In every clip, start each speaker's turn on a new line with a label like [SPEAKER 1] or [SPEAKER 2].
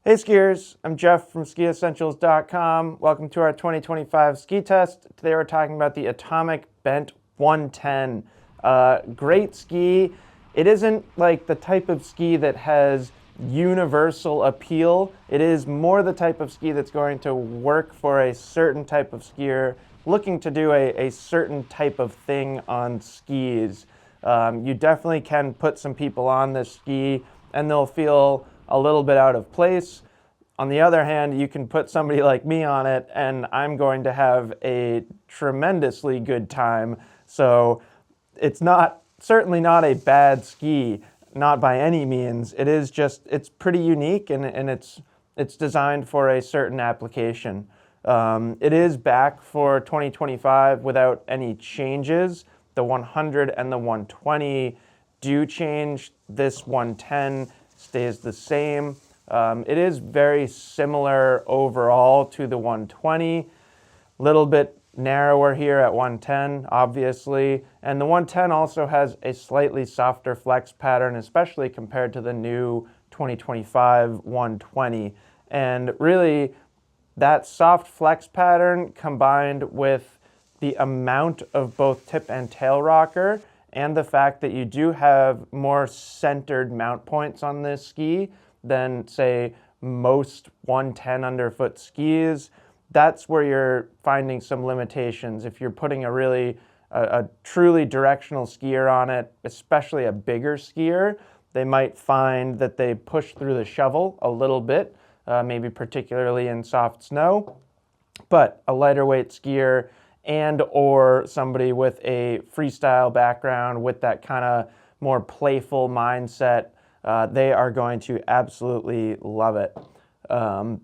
[SPEAKER 1] Hey skiers, I'm Jeff from skiessentials.com. Welcome to our 2025 ski test. Today we're talking about the Atomic Bent 110. Great ski. It isn't like the type of ski that has universal appeal. It is more the type of ski that's going to work for a certain type of skier looking to do a certain type of thing on skis. You definitely can put some people on this ski and they'll feel a little bit out of place. On the other hand, you can put somebody like me on it and I'm going to have a tremendously good time. So it's certainly not a bad ski, not by any means. It is just, it's pretty unique and it's designed for a certain application. It is back for 2025 without any changes. The 100 and the 120 do change. This 110 stays the same. It is very similar overall to the 120, little bit narrower here at 110, obviously. And the 110 also has a slightly softer flex pattern, especially compared to the new 2025 120. And really, that soft flex pattern combined with the amount of both tip and tail rocker and the fact that you do have more centered mount points on this ski than, say, most 110 underfoot skis, that's where you're finding some limitations. If you're putting a truly directional skier on it, especially a bigger skier, they might find that they push through the shovel a little bit, maybe particularly in soft snow. But a lighter weight skier and or somebody with a freestyle background with that kind of more playful mindset, they are going to absolutely love it.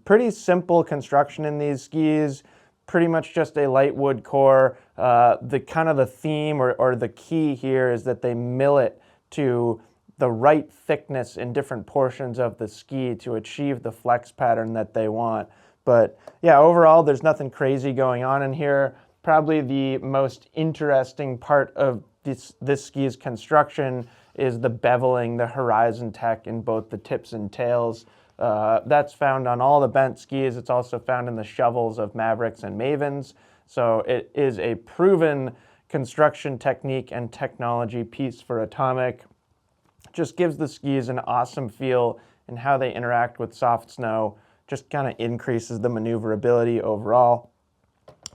[SPEAKER 1] Pretty simple construction in these skis, pretty much just a light wood core. The theme or the key here is that they mill it to the right thickness in different portions of the ski to achieve the flex pattern that they want. But yeah, overall, there's nothing crazy going on in here. Probably the most interesting part of this ski's construction is the beveling, the horizon tech in both the tips and tails. That's found on all the bent skis. It's also found in the shovels of Mavericks and Mavens. So it is a proven construction technique and technology piece for Atomic. Just gives the skis an awesome feel in how they interact with soft snow. Just kind of increases the maneuverability overall.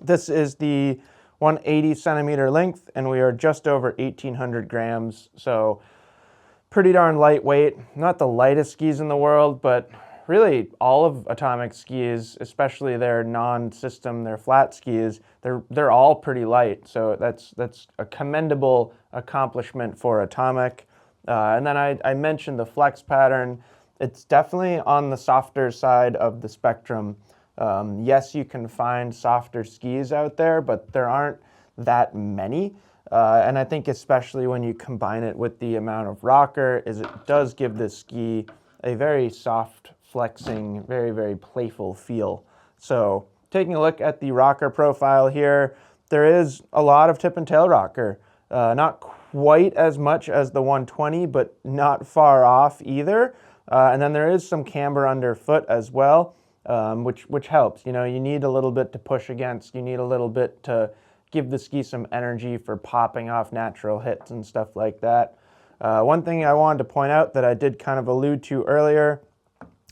[SPEAKER 1] This is the 180 centimeter length, and we are just over 1,800 grams. So pretty darn lightweight. Not the lightest skis in the world, but really all of Atomic skis, especially their non-system, their flat skis, they're all pretty light. So that's a commendable accomplishment for Atomic. And then I mentioned the flex pattern. It's definitely on the softer side of the spectrum. Yes, you can find softer skis out there, but there aren't that many. And I think especially when you combine it with the amount of rocker, it does give this ski a very soft, flexing, very, very playful feel. So taking a look at the rocker profile here, there is a lot of tip and tail rocker. Not quite as much as the 120, but not far off either. And then there is some camber underfoot as well. Which helps. You know, you need a little bit to push against. You need a little bit to give the ski some energy for popping off natural hits and stuff like that. One thing I wanted to point out that I did kind of allude to earlier,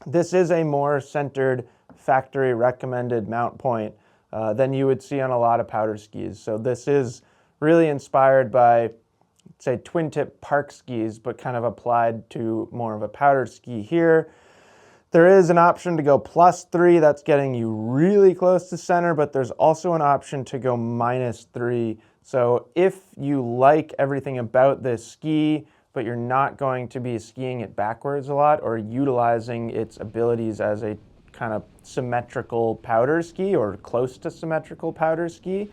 [SPEAKER 1] this is a more centered factory recommended mount point than you would see on a lot of powder skis. So this is really inspired by, say, twin tip park skis, but kind of applied to more of a powder ski here. There is an option to go +3, that's getting you really close to center, but there's also an option to go -3. So if you like everything about this ski, but you're not going to be skiing it backwards a lot or utilizing its abilities as a kind of symmetrical powder ski or close to symmetrical powder ski,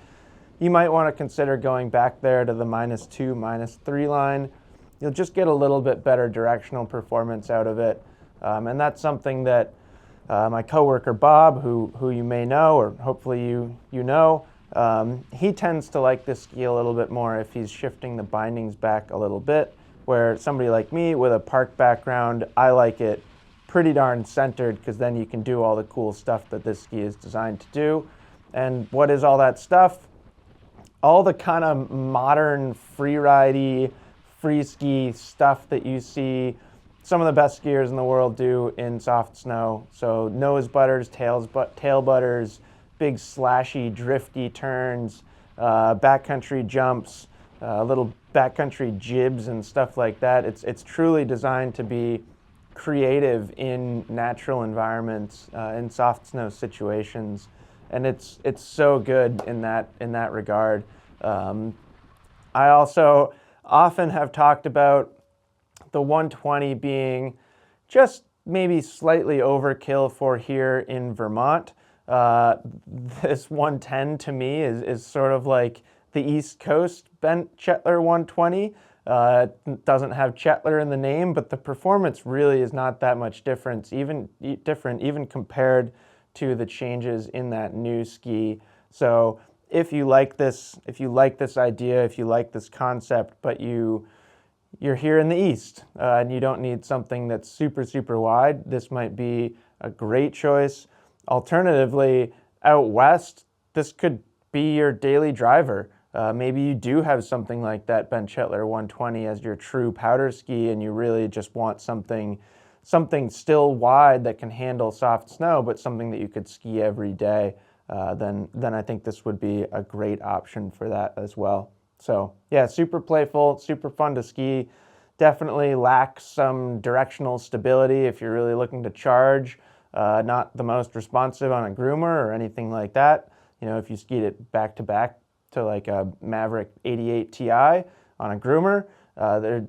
[SPEAKER 1] you might want to consider going back there to the -2, -3 line. You'll just get a little bit better directional performance out of it. And that's something that my coworker Bob, who you may know, or hopefully you know, he tends to like this ski a little bit more if he's shifting the bindings back a little bit, where somebody like me with a park background, I like it pretty darn centered, because then you can do all the cool stuff that this ski is designed to do. And what is all that stuff? All the kind of modern free-ridey, free ski stuff that you see some of the best skiers in the world do in soft snow. So nose butters, tail butters, big slashy, drifty turns, backcountry jumps, little backcountry jibs and stuff like that. It's truly designed to be creative in natural environments, in soft snow situations, and it's so good in that regard. I also often have talked about the 120 being just maybe slightly overkill for here in Vermont. This 110 to me is sort of like the East Coast bent Chetler 120. It doesn't have Chetler in the name, but the performance really is not that much different, even compared to the changes in that new ski. So if you like this idea, if you like this concept, but you're here in the East and you don't need something that's super, super wide, this might be a great choice. Alternatively, out west, this could be your daily driver. Maybe you do have something like that Bent Chetler 120 as your true powder ski, and you really just want something still wide that can handle soft snow, but something that you could ski every day. Then I think this would be a great option for that as well. So yeah, super playful, super fun to ski. Definitely lacks some directional stability if you're really looking to charge. Not the most responsive on a groomer or anything like that. You know, if you skied it back to back to like a Maverick 88 Ti on a groomer,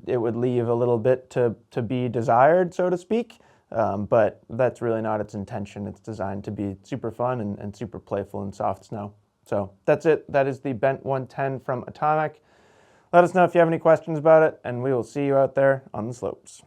[SPEAKER 1] it would leave a little bit to be desired, so to speak. But that's really not its intention. It's designed to be super fun and super playful in soft snow. So that's it. That is the Bent 110 from Atomic. Let us know if you have any questions about it, and we will see you out there on the slopes.